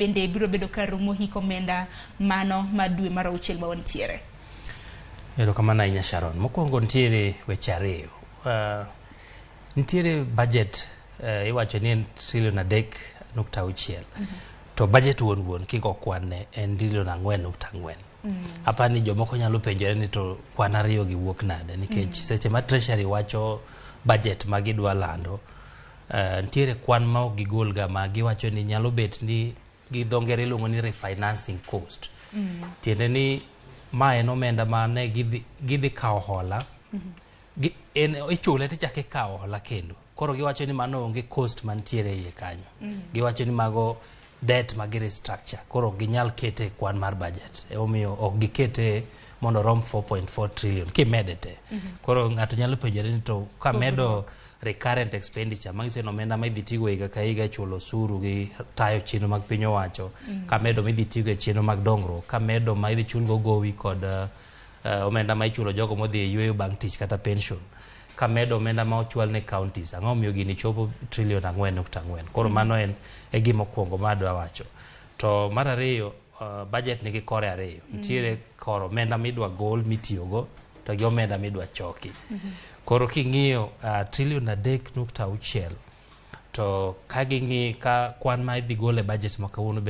bende biro bedo ka rumo hiko omenda mano ma dwe mar auchiel ma wantiere. Erokamano ahinya Sharon. Mokwongo nitiere weche ariyo. Nitiere budget iwacho ni en $3.6 to budget wuon kiko kwanne en $4.4. Apani jomoko nyalo penjore ni to kwan ariyo gi wuok nade nikech seche ma treasury wacho budget ma gidwa lando nitiere kwan ma ok gigol ga ma giwacho ni nyalo bet ni gi dho ngere iluongo ni refinancing cost. Tiende ni ma en omenda ma ne gidhi kawo hola ichule tichake kawo hola kendo. Koro giwacho ni mano onge cost mantiere iye kanyo. Giwacho ni mago debt ma restructure. Koro ginyal kete kwan mar budget. Omiyo ok gikete mondo rom 4.4 trillion kimedete. Koro ng'ato nyalo penjore ni to kamedo recurrent expenditure mangiso no omenda ma idhi tigo higa ka higa chulo osuru gi tayo chenro mag piny owacho, kamedo ma idhi tigo e chenro mag dongruok, kamedo ma idhi chulgo gowi kod omenda ma ichulo jogo modhi e yweyo bang' tich kata pension, kamedo omenda ma ochwal ne counties, ang'o miyo gini chopo $4.4. Koro mano en e gima okwongo ma adwa wacho. To mar ariyo, budget nigi kore ariyo. Nitiere kor omenda midwa gol mitiyogo to gi omenda midwa choki. Koro king'iyo $3.6 to ka kwan ma idhi gol e budget ma kawuono